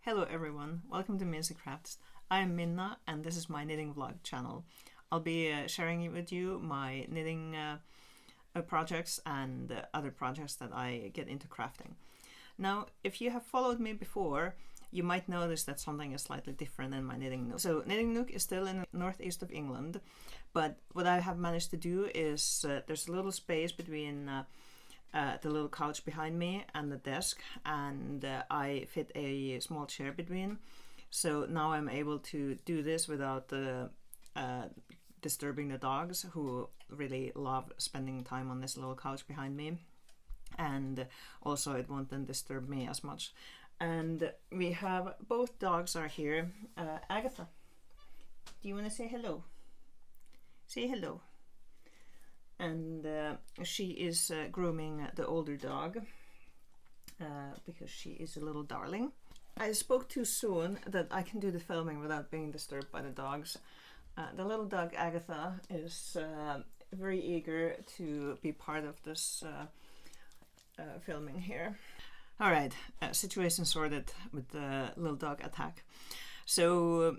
Hello everyone, welcome to MinseyCrafts. I am Minna and this is my knitting vlog channel. I'll be sharing with you my knitting projects and other projects that I get into crafting. Now, if you have followed me before, you might notice that something is slightly different in my knitting nook. So knitting nook is still in the northeast of England, but what I have managed to do is there's a little space between the little couch behind me and the desk, and I fit a small chair between. So now I'm able to do this without disturbing the dogs, who really love spending time on this little couch behind me. And also it won't then disturb me as much. And we have both dogs are here. Agatha, do you want to say hello? Say hello. And she is grooming the older dog because she is a little darling. I spoke too soon that I can do the filming without being disturbed by the dogs. The little dog Agatha is very eager to be part of this filming here. Alright, situation sorted with the little dog attack. So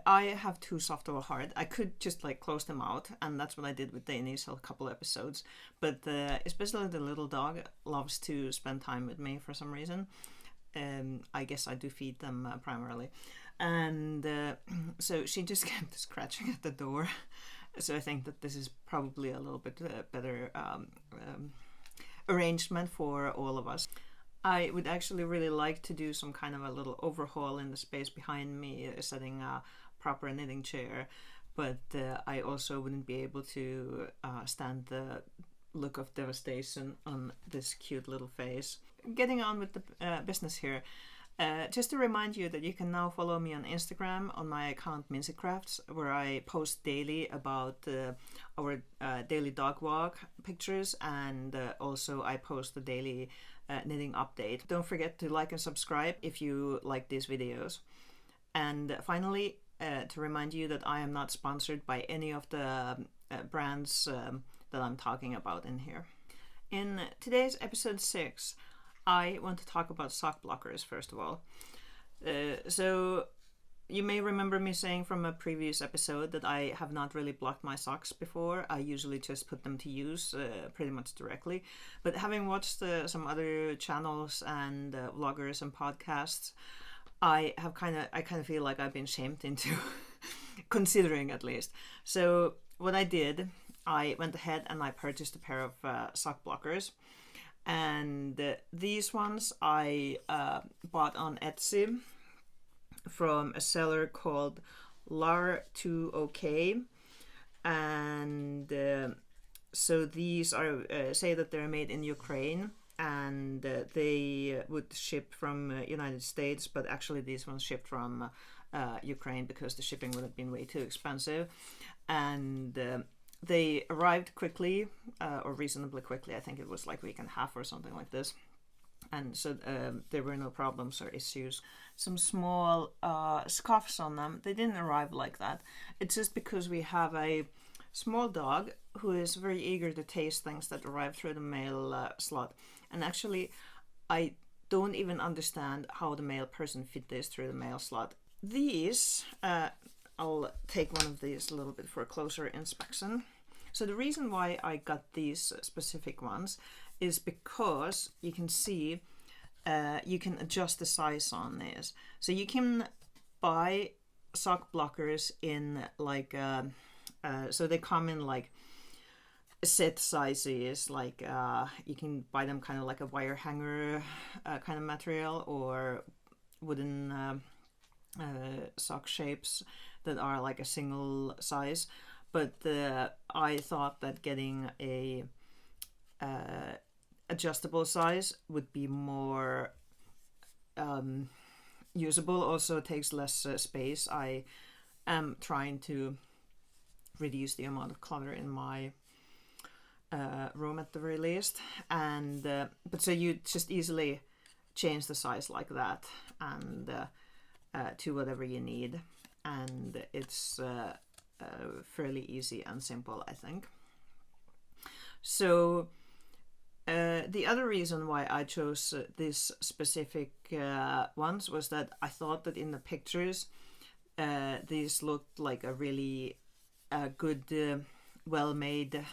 I have too soft of a heart. I could just like close them out, and that's what I did with the initial couple episodes. But especially the little dog loves to spend time with me for some reason. I guess I do feed them primarily. And so she just kept scratching at the door. So I think that this is probably a little bit better arrangement for all of us. I would actually really like to do some kind of a little overhaul in the space behind me, setting a proper knitting chair, but I also wouldn't be able to stand the look of devastation on this cute little face. Getting on with the business here, just to remind you that you can now follow me on Instagram on my account MinseyCrafts, where I post daily about our daily dog walk pictures, and also I post the daily knitting update. Don't forget to like and subscribe if you like these videos. And finally, to remind you that I am not sponsored by any of the brands that I'm talking about in here. In today's episode 6, I want to talk about sock blockers first of all. So you may remember me saying from a previous episode that I have not really blocked my socks before. I usually just put them to use pretty much directly. But having watched some other channels and vloggers and podcasts, I kind of feel like I've been shamed into considering, at least. So what I did, I went ahead and I purchased a pair of sock blockers. And these ones I bought on Etsy from a seller called Lar2OK, and so these are say that they're made in Ukraine, and they would ship from United States, but actually these ones shipped from Ukraine because the shipping would have been way too expensive. And they arrived quickly, or reasonably quickly. I think it was like a week and a half or something like this. And so there were no problems or issues. Some small scuffs on them. They didn't arrive like that. It's just because we have a small dog who is very eager to taste things that arrive through the mail slot. And actually, I don't even understand how the mail person fit this through the mail slot. These, I'll take one of these a little bit for a closer inspection. So the reason why I got these specific ones is because you can see you can adjust the size on these. So you can buy sock blockers in like so they come in like set sizes, like you can buy them kind of like a wire hanger kind of material, or wooden sock shapes that are like a single size. But I thought that getting a adjustable size would be more usable. Also takes less space. I am trying to reduce the amount of clutter in my room at the very least, and but so you just easily change the size like that, and to whatever you need, and it's fairly easy and simple, I think. So The other reason why I chose these specific ones was that I thought that in the pictures these looked like a really good, well-made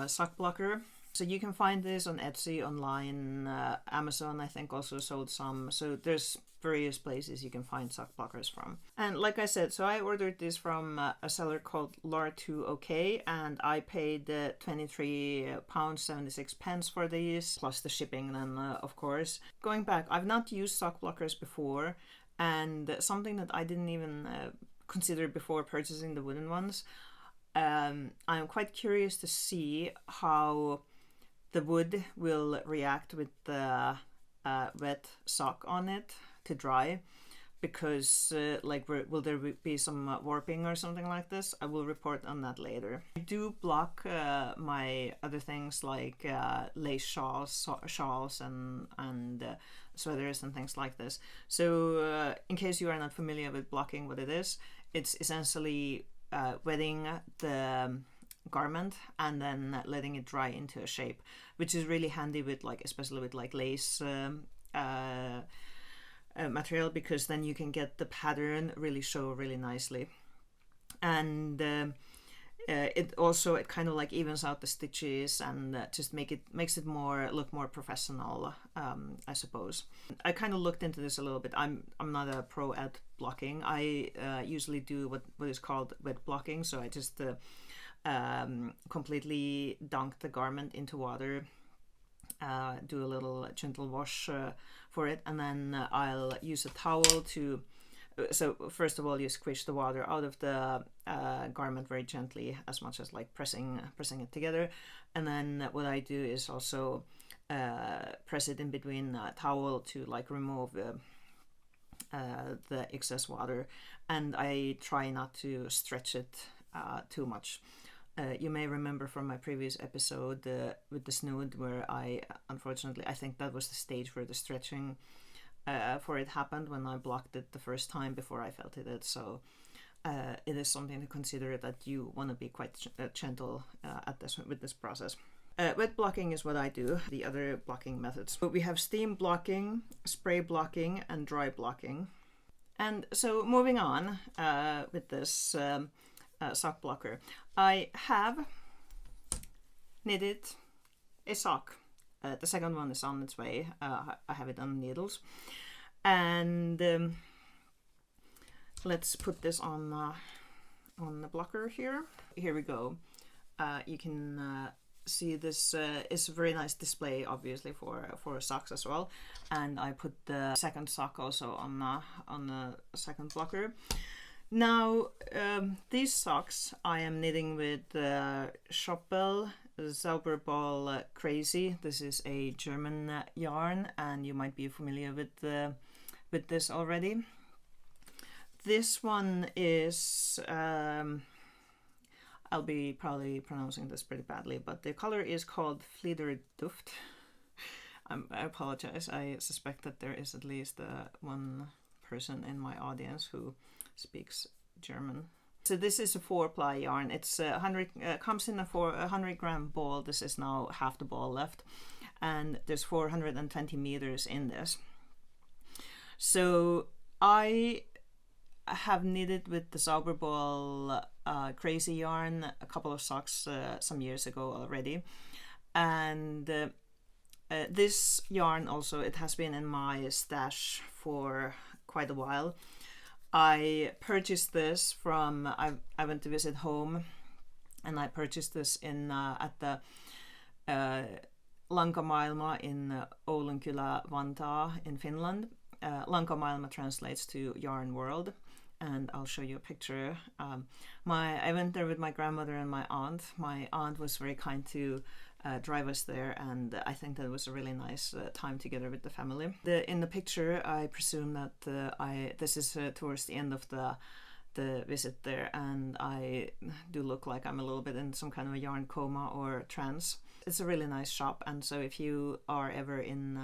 sock blocker. So you can find this on Etsy, online, Amazon I think also sold some. So there's various places you can find sock blockers from. And like I said, so I ordered this from a seller called Lar2OK, and I paid £23.76 for these, plus the shipping then, of course. Going back, I've not used sock blockers before, and something that I didn't even consider before purchasing the wooden ones. I'm quite curious to see how the wood will react with the wet sock on it to dry, because like will there be some warping or something like this? I will report on that later. I do block my other things like lace shawls and sweaters and things like this. So in case you are not familiar with blocking, what it is, it's essentially wetting the garment and then letting it dry into a shape, which is really handy with especially with lace material, because then you can get the pattern really show really nicely, and it kind of evens out the stitches and just makes it look more professional, I suppose. I kind of looked into this a little bit. I'm not a pro at blocking. I usually do what is called wet blocking, so I just completely dunk the garment into water, do a little gentle wash for it, and then I'll use a towel to, so first of all you squish the water out of the garment very gently, as much as pressing it together, and then what I do is also press it in between towel to remove the excess water, and I try not to stretch it too much. You may remember from my previous episode with the snood, where I think that was the stage where the stretching for it happened, when I blocked it the first time before I felted it. So it is something to consider, that you want to be quite gentle with this process. Wet blocking is what I do. The other blocking methods. But we have steam blocking, spray blocking, and dry blocking. And so moving on with this sock blocker, I have knitted a sock. The second one is on its way. I have it on needles, and let's put this on the blocker here. Here we go. You can see this is a very nice display, obviously for socks as well. And I put the second sock also on the second blocker. Now, these socks I am knitting with Schoppel Zauberball Crazy. This is a German yarn, and you might be familiar with this already. This one is, I'll be probably pronouncing this pretty badly, but the color is called Fliederduft. I apologize. I suspect that there is at least one person in my audience who speaks German. So this is a 4-ply yarn. It's 100 comes in a 100-gram ball. This is now half the ball left, and there's 420 meters in this. So I have knitted with the Zauberball Crazy Yarn a couple of socks some years ago already, and this yarn also, it has been in my stash for quite a while. I purchased this from, I went to visit home, and I purchased this in at the Lankamaailma in Oulunkylä, Vantaa in Finland. Lankamaailma translates to Yarn World, and I'll show you a picture. I went there with my grandmother and my aunt. My aunt was very kind to drive us there, and I think that was a really nice time together with the family. In the picture, I presume that this is towards the end of the visit there, and I do look like I'm a little bit in some kind of a yarn coma or trance. It's a really nice shop, and so if you are ever in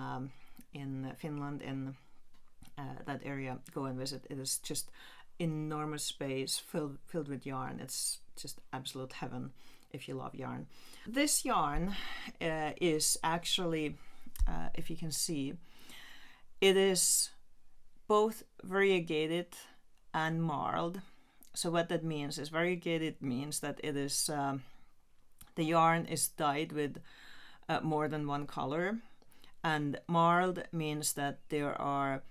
Finland, in that area, go and visit. It is just enormous space filled with yarn. It's just absolute heaven. if you love yarn. This yarn is actually, if you can see, it is both variegated and marled. So what that means is variegated means that it is the yarn is dyed with more than one color, and marled means that there are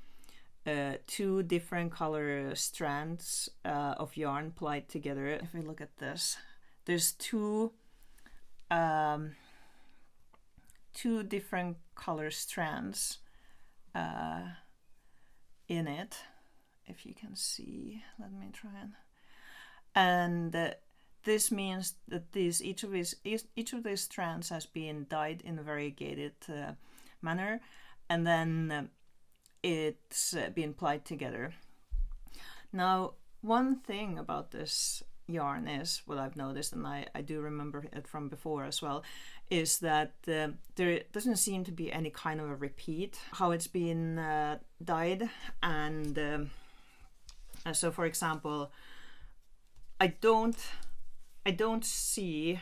two different color strands of yarn plied together. If we look at this, there's two different color strands in it. If you can see, let me try and this means that each of these strands has been dyed in a variegated manner, and then it's been plied together. Now, one thing about this yarn is, what I've noticed, and I do remember it from before as well, is that there doesn't seem to be any kind of a repeat how it's been dyed. And so, for example, I don't see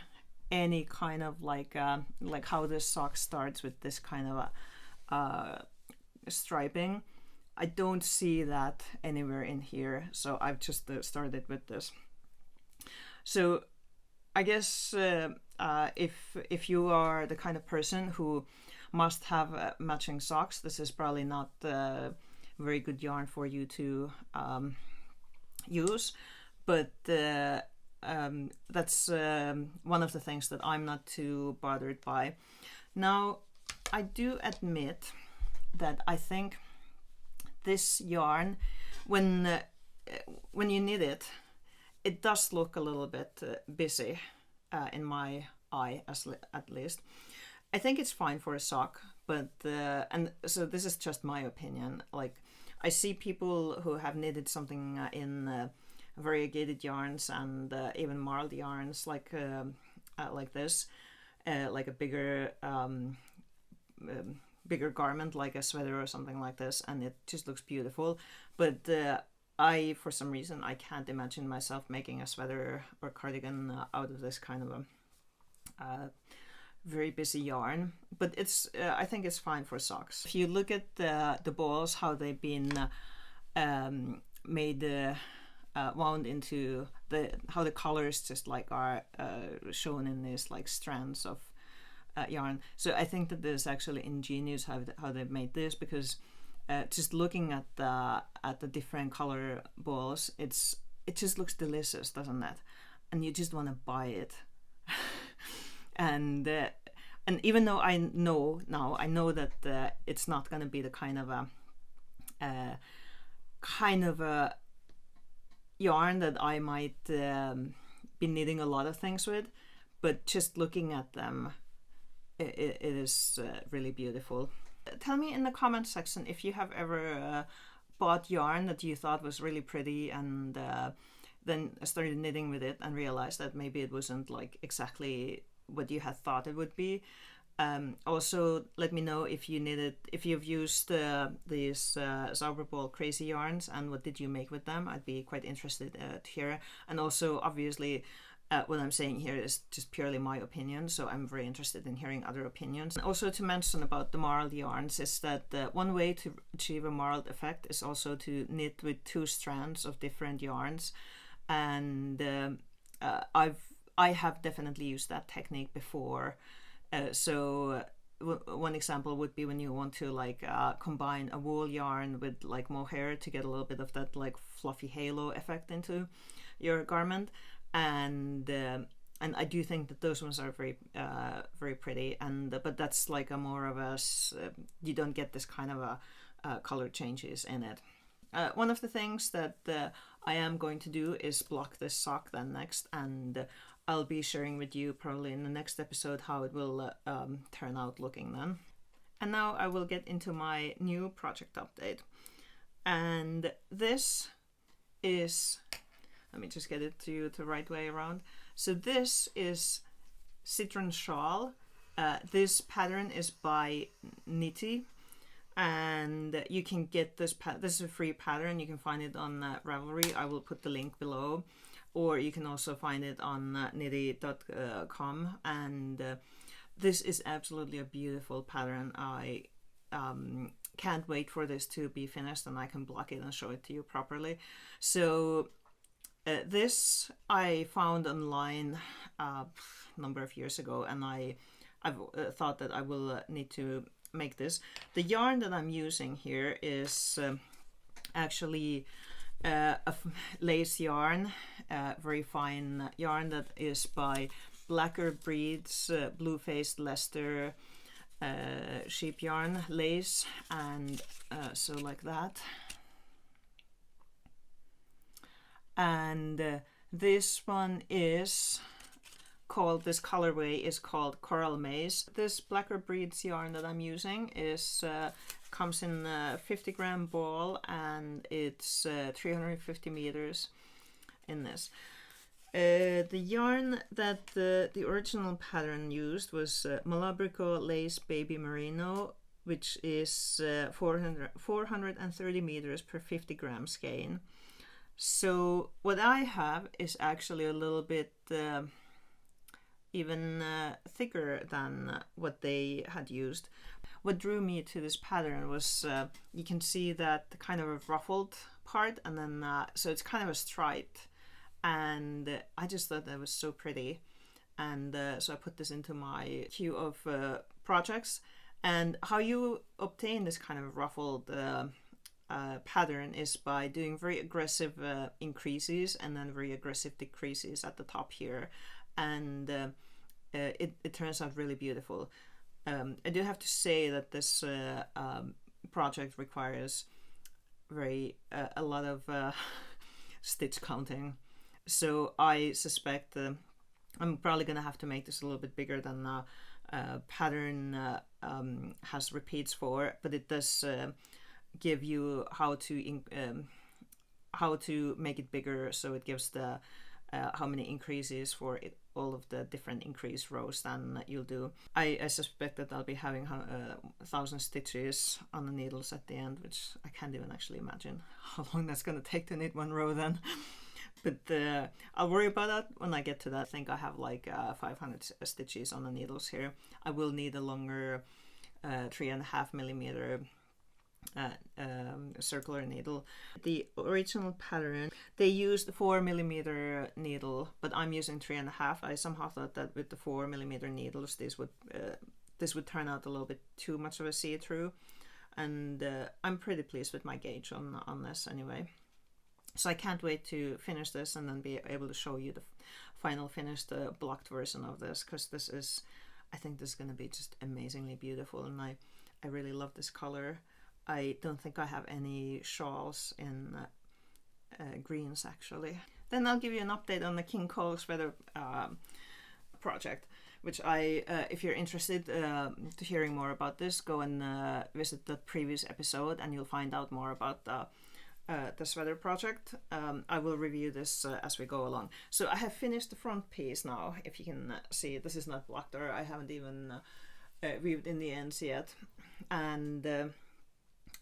any kind of like how this sock starts with this kind of a striping. I don't see that anywhere in here, so I've just started with this. So I guess if you are the kind of person who must have matching socks, this is probably not very good yarn for you to use, but that's one of the things that I'm not too bothered by. Now, I do admit that I think this yarn, when you knit it, it does look a little bit busy in my eye, at least. I think it's fine for a sock, but and so this is just my opinion. Like, I see people who have knitted something in variegated yarns and even marled yarns, like this, like a bigger garment, like a sweater or something like this, and it just looks beautiful. But I, for some reason, I can't imagine myself making a sweater or cardigan out of this kind of a very busy yarn. But it's I think it's fine for socks. If you look at the balls, how they've been made, wound into how the colors just like are shown in these like strands of yarn. So I think that this is actually ingenious how they've made this, because just looking at the different color balls, it just looks delicious, doesn't it? And you just want to buy it. and even though I know that it's not going to be the kind of a yarn that I might be knitting a lot of things with, but just looking at them, it is really beautiful. Tell me in the comment section if you have ever bought yarn that you thought was really pretty and then started knitting with it and realized that maybe it wasn't like exactly what you had thought it would be. Also, let me know if you've used these Zauberball Crazy Yarns, and what did you make with them. I'd be quite interested to hear. And also, obviously, what I'm saying here is just purely my opinion, so I'm very interested in hearing other opinions. And also to mention about the marled yarns is that one way to achieve a marled effect is also to knit with two strands of different yarns, and I have definitely used that technique before. So one example would be when you want to like combine a wool yarn with like mohair to get a little bit of that like fluffy halo effect into your garment. And I do think that those ones are very very pretty, and but that's like a more of a you don't get this kind of a color changes in it. One of the things that I am going to do is block this sock then next, and I'll be sharing with you probably in the next episode how it will turn out looking then. And now I will get into my new project update, and this is, let me just get it to you the right way around. So this is Citron Shawl. This pattern is by Knitty, and you can get this. This is a free pattern. You can find it on Ravelry. I will put the link below. or you can also find it on knitty.com, and this is absolutely a beautiful pattern. I can't wait for this to be finished and I can block it and show it to you properly. So this I found online a number of years ago, and I've thought that I will need to make this. The yarn that I'm using here is actually a lace yarn, very fine yarn that is by Blacker Breeds blue-faced Leicester sheep yarn lace, and so like that. And this one is called, this colorway is called Coral Maze. This Blacker Breeds yarn that I'm using is comes in a 50-gram ball, and it's 350 meters in this. The yarn that the original pattern used was Malabrico Lace Baby Merino, which is 430 meters per 50 gram skein. So what I have is actually a little bit even thicker than what they had used. What drew me to this pattern was you can see that kind of a ruffled part, and then so it's kind of a striped, and I just thought that was so pretty, and so I put this into my queue of projects. And how you obtain this kind of ruffled pattern is by doing very aggressive increases and then very aggressive decreases at the top here, and it turns out really beautiful. I do have to say that this project requires a lot of stitch counting, so I suspect I'm probably gonna have to make this a little bit bigger than the pattern has repeats for, but it does give you how to make it bigger, so it gives the how many increases for it, all of the different increase rows than you'll do. I suspect that I'll be having 1,000 stitches on the needles at the end, which I can't even actually imagine how long that's going to take to knit one row then. But I'll worry about that when I get to that. I think I have like 500 stitches on the needles here. I will need a longer 3.5 millimeter circular needle. The original pattern, they used 4 millimeter needle, but I'm using 3.5. I somehow thought that with the 4 millimeter needles this would turn out a little bit too much of a see-through, and I'm pretty pleased with my gauge on this anyway. So I can't wait to finish this and then be able to show you the final finished blocked version of this, because I think this is going to be just amazingly beautiful, and I really love this color. I don't think I have any shawls in greens actually. Then I'll give you an update on the King Cole sweater project, which if you're interested to hearing more about this, go and visit the previous episode and you'll find out more about the sweater project. I will review this as we go along. So I have finished the front piece now. If you can see, this is not blocked, or I haven't even weaved in the ends yet, and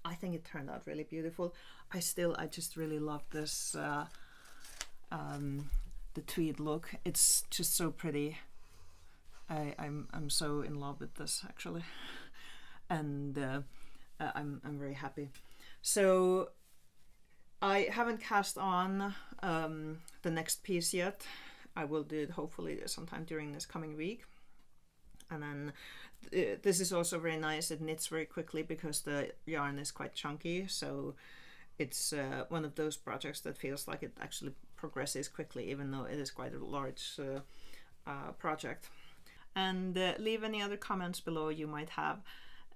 I think it turned out really beautiful. I just really love this the tweed look. It's just so pretty. I'm so in love with this actually, and I'm very happy. So I haven't cast on the next piece yet. I will do it hopefully sometime during this coming week. And then this is also very nice. It knits very quickly because the yarn is quite chunky. So it's one of those projects that feels like it actually progresses quickly, even though it is quite a large project. And leave any other comments below you might have.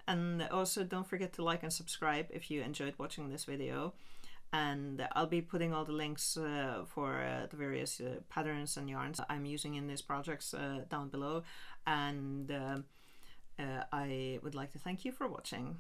And also don't forget to like and subscribe if you enjoyed watching this video. And I'll be putting all the links for the various patterns and yarns I'm using in these projects down below. And I would like to thank you for watching.